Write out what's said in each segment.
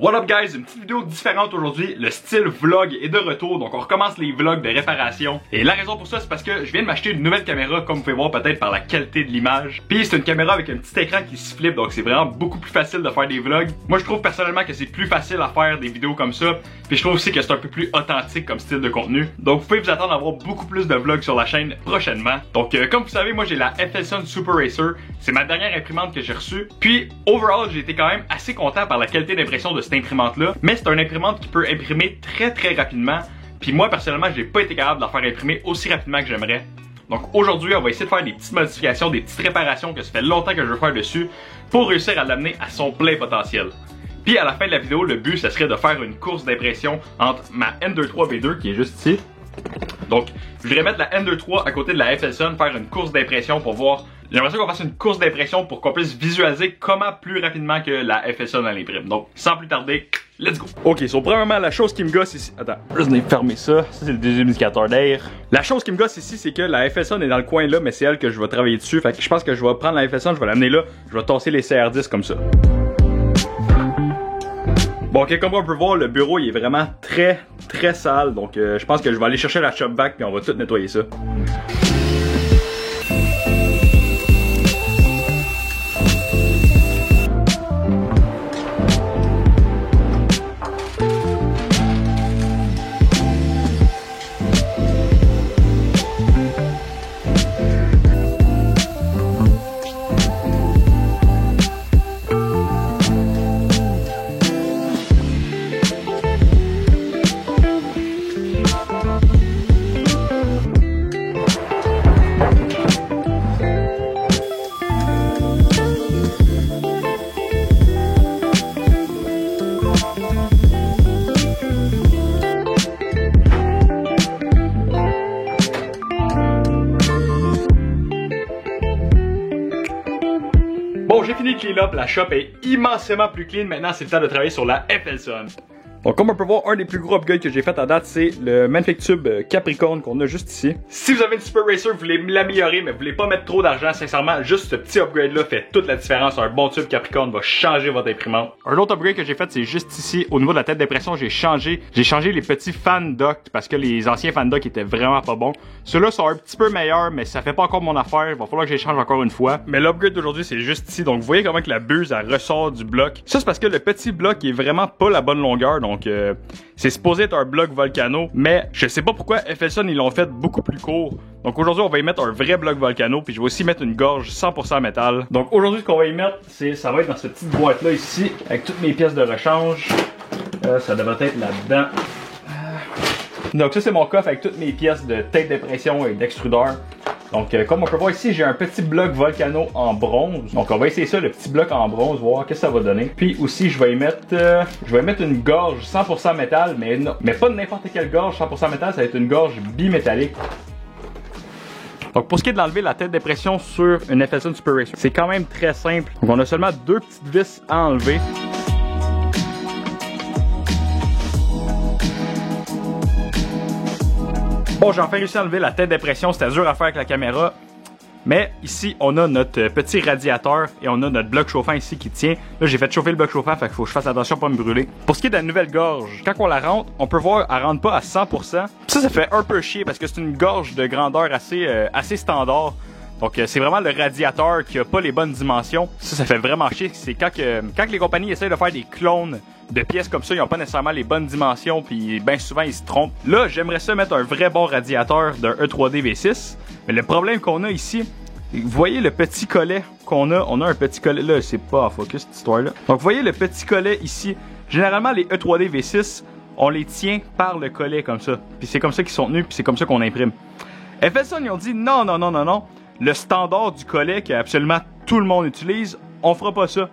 What up guys, une petite vidéo différente aujourd'hui, le style vlog est de retour, donc on recommence les vlogs de réparation. Et la raison pour ça c'est parce que je viens de m'acheter une nouvelle caméra, comme vous pouvez voir peut-être par la qualité de l'image. Puis c'est une caméra avec un petit écran qui se flippe, donc c'est vraiment beaucoup plus facile de faire des vlogs. Moi je trouve personnellement que c'est plus facile à faire des vidéos comme ça, puis je trouve aussi que c'est un peu plus authentique comme style de contenu. Donc vous pouvez vous attendre à avoir beaucoup plus de vlogs sur la chaîne prochainement. Donc comme vous savez, moi j'ai la FSON Super Racer, c'est ma dernière imprimante que j'ai reçue. Puis overall j'ai été quand même assez content par la qualité d'impression de cette imprimante là, mais c'est une imprimante qui peut imprimer très rapidement, puis moi personnellement j'ai pas été capable de la faire imprimer aussi rapidement que j'aimerais. Donc aujourd'hui on va essayer de faire des petites modifications, des petites réparations que ça fait longtemps que je veux faire dessus pour réussir à l'amener à son plein potentiel. Puis à la fin de la vidéo, le but ce serait de faire une course d'impression entre ma M23V2 qui est juste ici. Donc je voudrais mettre la M23 à côté de la FSON, faire une course d'impression pour voir. J'aimerais ça qu'on fasse une course d'impression pour qu'on puisse visualiser comment plus rapidement que la FSON elle imprime. Donc sans plus tarder, let's go! Ok, so premièrement la chose qui me gosse ici. Attends, je vais fermer ça. Ça c'est le deuxième indicateur d'air. La chose qui me gosse ici c'est que la FSON est dans le coin là, mais c'est elle que je vais travailler dessus. Fait que je pense que je vais prendre la FSON, je vais l'amener là, je vais tasser les CR10 comme ça. Bon ok, comme on peut voir, le bureau il est vraiment très sale. Donc je pense que je vais aller chercher la shop vac puis on va tout nettoyer ça. Bon, j'ai fini de clean up, la shop est immensément plus clean, maintenant c'est le temps de travailler sur la FSON. Donc comme on peut voir, un des plus gros upgrades que j'ai fait à date, c'est le Manufactube Capricorn qu'on a juste ici. Si vous avez une Super Racer, vous voulez l'améliorer, mais vous voulez pas mettre trop d'argent, sincèrement, juste ce petit upgrade là fait toute la différence. Un bon tube Capricorn va changer votre imprimante. Un autre upgrade que j'ai fait, c'est juste ici, au niveau de la tête d'impression, j'ai changé les petits fan ducts parce que les anciens fan ducts étaient vraiment pas bons. Ceux-là sont un petit peu meilleurs, mais ça fait pas encore mon affaire, il va falloir que je les change encore une fois. Mais l'upgrade d'aujourd'hui, c'est juste ici, donc vous voyez comment que la buse, elle ressort du bloc. Ça, c'est parce que le petit bloc est vraiment pas la bonne longueur, donc c'est supposé être un bloc Volcano, mais je sais pas pourquoi FSON ils l'ont fait beaucoup plus court. Donc aujourd'hui on va y mettre un vrai bloc Volcano, puis je vais aussi mettre une gorge 100% métal. Donc aujourd'hui ce qu'on va y mettre, ça va être dans cette petite boîte là ici, avec toutes mes pièces de rechange. Ça devrait être là-dedans. Donc ça c'est mon coffre avec toutes mes pièces de tête d'impression et d'extrudeur. Donc comme on peut voir ici, j'ai un petit bloc Volcano en bronze. Donc on va essayer ça, le petit bloc en bronze, voir qu'est-ce que ça va donner. Puis aussi je vais y mettre une gorge 100% métal, mais pas n'importe quelle gorge 100% métal, ça va être une gorge bimétallique. Donc pour ce qui est de l'enlever la tête d'impression sur une FSON Super Racer, c'est quand même très simple. Donc on a seulement deux petites vis à enlever. Bon, j'ai enfin réussi à enlever la tête d'impression, c'était dur à faire avec la caméra. Mais ici, on a notre petit radiateur et on a notre bloc chauffant ici qui tient. Là, j'ai fait chauffer le bloc chauffant, fait qu'il faut que je fasse attention pour pas me brûler. Pour ce qui est de la nouvelle gorge, quand on la rentre, on peut voir qu'elle rentre pas à 100%. Ça fait un peu chier parce que c'est une gorge de grandeur assez standard. Donc c'est vraiment le radiateur qui a pas les bonnes dimensions. Ça fait vraiment chier. C'est quand les compagnies essayent de faire des clones de pièces comme ça, ils n'ont pas nécessairement les bonnes dimensions, puis bien souvent ils se trompent. Là, j'aimerais ça mettre un vrai bon radiateur d'un E3D V6. Mais le problème qu'on a ici, vous voyez le petit collet qu'on a. On a un petit collet là, c'est pas en focus cette histoire-là. Donc vous voyez le petit collet ici. Généralement les E3D V6, on les tient par le collet comme ça. Puis c'est comme ça qu'ils sont tenus, puis c'est comme ça qu'on imprime. FSON, ils ont dit non. Le standard du collet que absolument tout le monde utilise, on fera pas ça.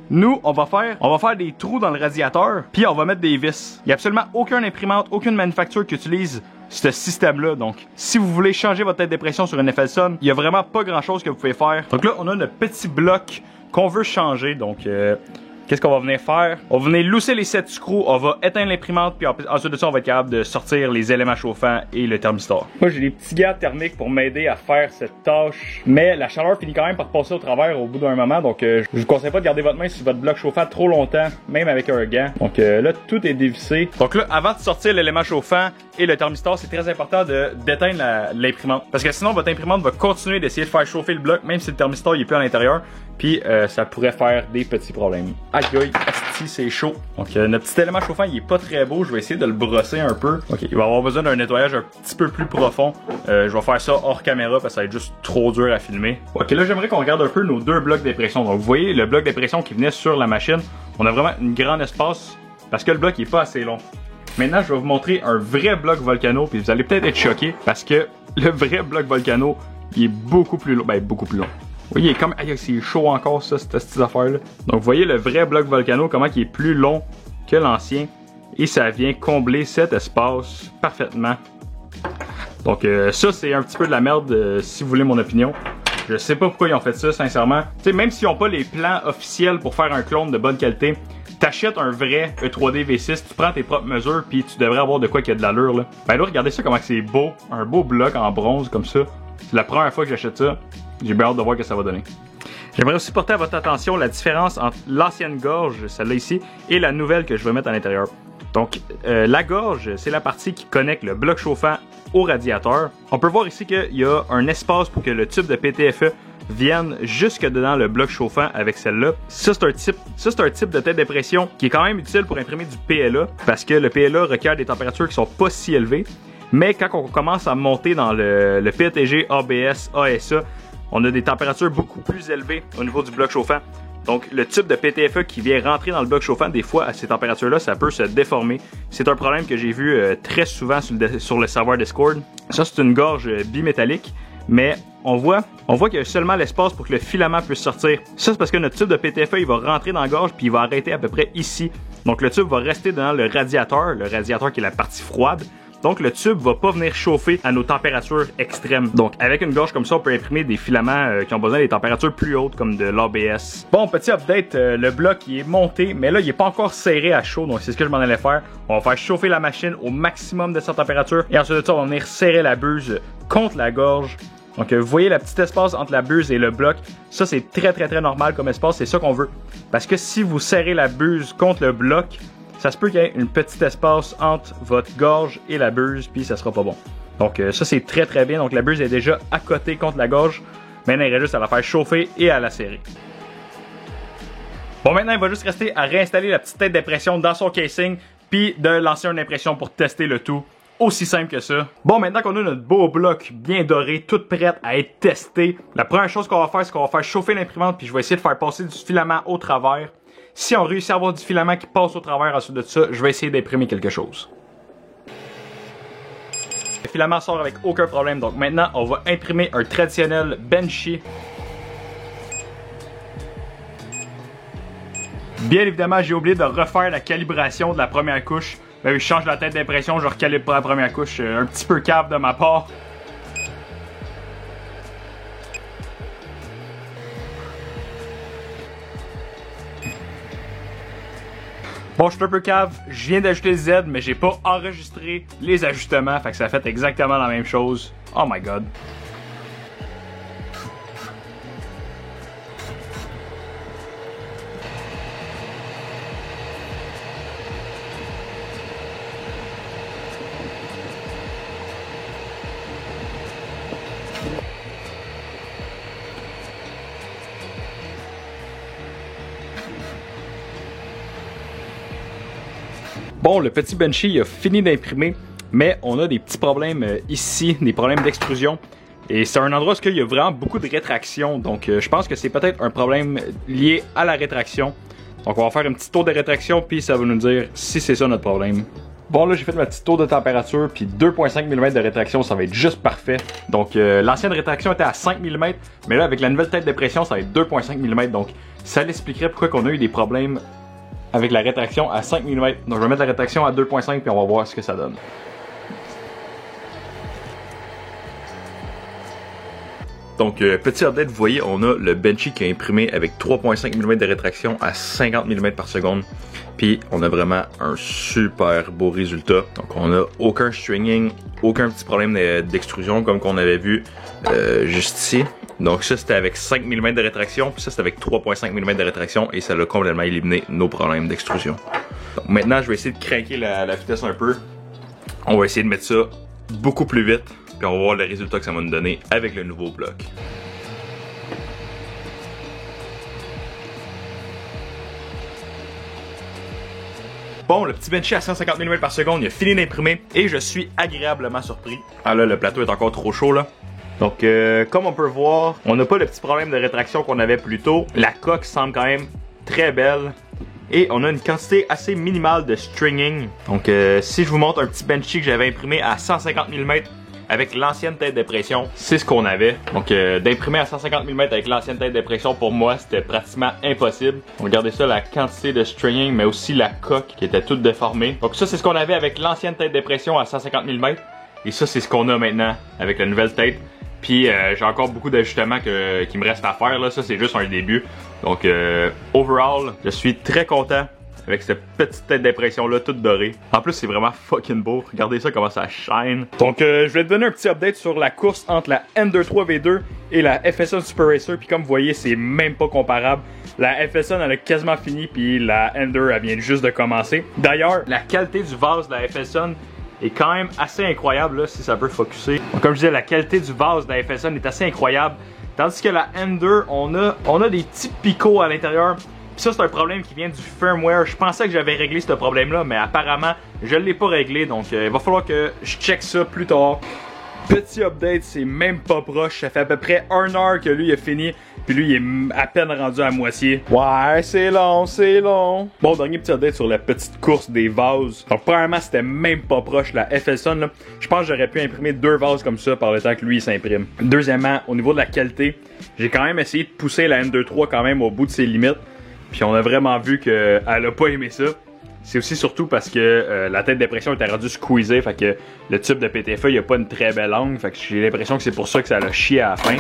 Nous, on va faire des trous dans le radiateur, puis on va mettre des vis. Il n'y a absolument aucune imprimante, aucune manufacture qui utilise ce système-là. Donc, si vous voulez changer votre tête d'impression sur une FSON, il n'y a vraiment pas grand-chose que vous pouvez faire. Donc là, on a notre petit bloc qu'on veut changer. Donc, qu'est-ce qu'on va venir faire? On va venir lousser les 7 screws, on va éteindre l'imprimante, puis ensuite de ça, on va être capable de sortir les éléments chauffants et le thermistor. Moi, j'ai des petits gants thermiques pour m'aider à faire cette tâche, mais la chaleur finit quand même par passer au travers au bout d'un moment, donc je vous conseille pas de garder votre main sur votre bloc chauffant trop longtemps, même avec un gant. Donc là, tout est dévissé. Donc là, avant de sortir l'élément chauffant et le thermistor, c'est très important d'éteindre l'imprimante, parce que sinon, votre imprimante va continuer d'essayer de faire chauffer le bloc, même si le thermistor il est plus à l'intérieur, puis ça pourrait faire des petits problèmes. Aïe aïe, asti, c'est chaud. Donc notre petit élément chauffant, il est pas très beau, je vais essayer de le brosser un peu. Ok, il va avoir besoin d'un nettoyage un petit peu plus profond. Je vais faire ça hors caméra parce que ça va être juste trop dur à filmer. Ok, là j'aimerais qu'on regarde un peu nos deux blocs d'impression. Donc vous voyez le bloc d'impression qui venait sur la machine, on a vraiment une grande espace parce que le bloc il est pas assez long. Maintenant, je vais vous montrer un vrai bloc Volcano, puis vous allez peut-être être choqués parce que le vrai bloc Volcano, il est beaucoup plus long. Ben, beaucoup plus long. Vous voyez, comme c'est chaud encore, ça, cette affaire-là. Donc, vous voyez le vrai bloc Volcano, comment il est plus long que l'ancien. Et ça vient combler cet espace parfaitement. Donc, ça, c'est un petit peu de la merde, si vous voulez mon opinion. Je sais pas pourquoi ils ont fait ça, sincèrement. Tu sais, même s'ils n'ont pas les plans officiels pour faire un clone de bonne qualité, t'achètes un vrai E3D V6, tu prends tes propres mesures, puis tu devrais avoir de quoi qui a de l'allure, là. Ben là, regardez ça, comment c'est beau. Un beau bloc en bronze, comme ça. C'est la première fois que j'achète ça. J'ai bien hâte de voir ce que ça va donner. J'aimerais aussi porter à votre attention la différence entre l'ancienne gorge, celle-là ici, et la nouvelle que je vais mettre à l'intérieur. Donc, la gorge, c'est la partie qui connecte le bloc chauffant au radiateur. On peut voir ici qu'il y a un espace pour que le tube de PTFE vienne jusque dedans le bloc chauffant avec celle-là. Ça, c'est un type de tête d'impression qui est quand même utile pour imprimer du PLA, parce que le PLA requiert des températures qui sont pas si élevées. Mais quand on commence à monter dans le PETG, ABS, ASA, on a des températures beaucoup plus élevées au niveau du bloc chauffant. Donc, le tube de PTFE qui vient rentrer dans le bloc chauffant, des fois, à ces températures-là, ça peut se déformer. C'est un problème que j'ai vu très souvent sur le serveur Discord. Ça, c'est une gorge bimétallique, mais on voit qu'il y a seulement l'espace pour que le filament puisse sortir. Ça, c'est parce que notre tube de PTFE, il va rentrer dans la gorge, puis il va arrêter à peu près ici. Donc, le tube va rester dans le radiateur qui est la partie froide. Donc, le tube va pas venir chauffer à nos températures extrêmes. Donc, avec une gorge comme ça, on peut imprimer des filaments qui ont besoin des températures plus hautes, comme de l'ABS. Bon, petit update, le bloc, il est monté, mais là, il est pas encore serré à chaud, donc c'est ce que je m'en allais faire. On va faire chauffer la machine au maximum de sa température, et ensuite de ça, on va venir serrer la buse contre la gorge. Donc, vous voyez le petit espace entre la buse et le bloc. Ça, c'est très normal comme espace, c'est ça qu'on veut. Parce que si vous serrez la buse contre le bloc, ça se peut qu'il y ait un petit espace entre votre gorge et la buse, puis ça sera pas bon. Donc ça, c'est très bien. Donc la buse est déjà à côté contre la gorge. Maintenant, il reste juste à la faire chauffer et à la serrer. Bon, maintenant, il va juste rester à réinstaller la petite tête d'impression dans son casing, puis de lancer une impression pour tester le tout. Aussi simple que ça. Bon, maintenant qu'on a notre beau bloc bien doré, tout prêt à être testé, la première chose qu'on va faire, c'est qu'on va faire chauffer l'imprimante, puis je vais essayer de faire passer du filament au travers. Si on réussit à avoir du filament qui passe au travers ensuite de ça, je vais essayer d'imprimer quelque chose. Le filament sort avec aucun problème, donc maintenant on va imprimer un traditionnel Benchy. Bien évidemment, j'ai oublié de refaire la calibration de la première couche. Ben oui, je change la tête d'impression, je recalibre pas la première couche, un petit peu cave de ma part. Bon, je suis un peu cave, je viens d'ajouter le Z, mais j'ai pas enregistré les ajustements, fait que ça a fait exactement la même chose. Oh my god. Bon, le petit Benchy il a fini d'imprimer, mais on a des petits problèmes ici, des problèmes d'extrusion. Et c'est un endroit où il y a vraiment beaucoup de rétraction, donc je pense que c'est peut-être un problème lié à la rétraction. Donc on va faire un petit tour de rétraction, puis ça va nous dire si c'est ça notre problème. Bon, là j'ai fait ma petite tour de température, puis 2,5 mm de rétraction, ça va être juste parfait. Donc l'ancienne rétraction était à 5 mm, mais là avec la nouvelle tête de pression, ça va être 2,5 mm. Donc ça l'expliquerait pourquoi on a eu des problèmes avec la rétraction à 5 mm. Donc je vais mettre la rétraction à 2,5 puis on va voir ce que ça donne. Donc, petit update, vous voyez, on a le Benchy qui est imprimé avec 3.5 mm de rétraction à 50 mm par seconde. Puis, on a vraiment un super beau résultat. Donc, on a aucun stringing, aucun petit problème d'extrusion comme qu'on avait vu juste ici. Donc, ça, c'était avec 5 mm de rétraction. Puis ça, c'était avec 3.5 mm de rétraction. Et ça a complètement éliminé nos problèmes d'extrusion. Donc, maintenant, je vais essayer de craquer la vitesse un peu. On va essayer de mettre ça beaucoup plus vite. Puis on va voir le résultat que ça va nous donner avec le nouveau bloc. Bon, le petit Benchy à 150 mm par seconde, il a fini d'imprimer et je suis agréablement surpris. Ah là, le plateau est encore trop chaud là. Donc, comme on peut voir, on n'a pas le petit problème de rétraction qu'on avait plus tôt. La coque semble quand même très belle. Et on a une quantité assez minimale de stringing. Donc, si je vous montre un petit Benchy que j'avais imprimé à 150 mm avec l'ancienne tête de pression, c'est ce qu'on avait. Donc, d'imprimer à 150 mm avec l'ancienne tête de pression, pour moi, c'était pratiquement impossible. Regardez ça, la quantité de stringing, mais aussi la coque qui était toute déformée. Donc, ça, c'est ce qu'on avait avec l'ancienne tête de pression à 150 mm. Et ça, c'est ce qu'on a maintenant avec la nouvelle tête. Puis, j'ai encore beaucoup d'ajustements qui me restent à faire. Là. Ça, c'est juste un début. Donc, overall, je suis très content avec cette petite tête d'impression là toute dorée. En plus, c'est vraiment fucking beau. Regardez ça comment ça shine. Donc, je vais te donner un petit update sur la course entre la Ender3 V2 et la FS1 Super Racer. Puis comme vous voyez, c'est même pas comparable. La FS1 elle a quasiment fini, puis la Ender elle vient juste de commencer. D'ailleurs, la qualité du vase de la FS1 est quand même assez incroyable là, si ça peut focusser. Donc, comme je disais, la qualité du vase de la FS1 est assez incroyable. Tandis que la Ender, on a des petits picots à l'intérieur. Puis ça, c'est un problème qui vient du firmware. Je pensais que j'avais réglé ce problème-là, mais apparemment, je ne l'ai pas réglé. Donc, il va falloir que je check ça plus tard. Petit update, c'est même pas proche. Ça fait à peu près 1 heure que lui, il a fini. Puis lui, il est à peine rendu à moitié. Ouais, c'est long, c'est long. Bon, dernier petit update sur la petite course des vases. Donc, premièrement, c'était même pas proche. La FS1, là, je pense que j'aurais pu imprimer 2 vases comme ça par le temps que lui, il s'imprime. Deuxièmement, au niveau de la qualité, j'ai quand même essayé de pousser la Ender3 quand même au bout de ses limites. Puis on a vraiment vu qu'elle a pas aimé ça. C'est aussi surtout parce que la tête d'impression était rendue squeezée. Fait que le tube de PTFE, il a pas une très belle angle. Fait que j'ai l'impression que c'est pour ça que ça l'a chié à la fin.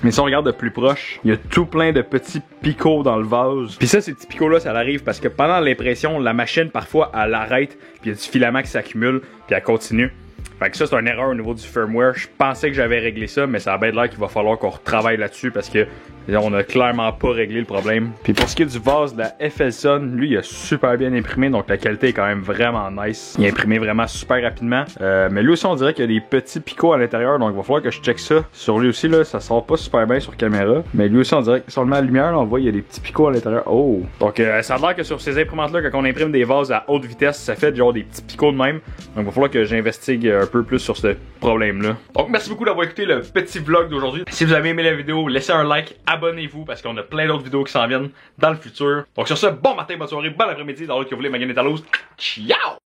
Mais si on regarde de plus proche, il y a tout plein de petits picots dans le vase. Puis ça, ces petits picots-là, ça arrive parce que pendant l'impression, la machine, parfois, elle arrête. Puis il y a du filament qui s'accumule. Puis elle continue. Fait que ça, c'est une erreur au niveau du firmware. Je pensais que j'avais réglé ça, mais ça a bien l'air qu'il va falloir qu'on retravaille là-dessus parce que on a clairement pas réglé le problème. Puis pour ce qui est du vase de la FS1, lui, il a super bien imprimé, donc la qualité est quand même vraiment nice. Il a imprimé vraiment super rapidement. Mais lui aussi, on dirait qu'il y a des petits picots à l'intérieur, donc il va falloir que je check ça. Sur lui aussi, là, ça sort pas super bien sur caméra. Mais lui aussi, on dirait que sur la lumière, là, on voit qu'il y a des petits picots à l'intérieur. Oh! Donc ça a l'air que sur ces imprimantes-là, quand on imprime des vases à haute vitesse, ça fait genre des petits picots de même. Donc il va falloir que j'investigue un peu plus sur ce problème-là. Donc merci beaucoup d'avoir écouté le petit vlog d'aujourd'hui. Si vous avez aimé la vidéo, laissez un like, abonnez-vous parce qu'on a plein d'autres vidéos qui s'en viennent dans le futur. Donc sur ce, bon matin, bonne soirée, bon après-midi, dans l'autre que vous voulez, Magané Talos. Ciao!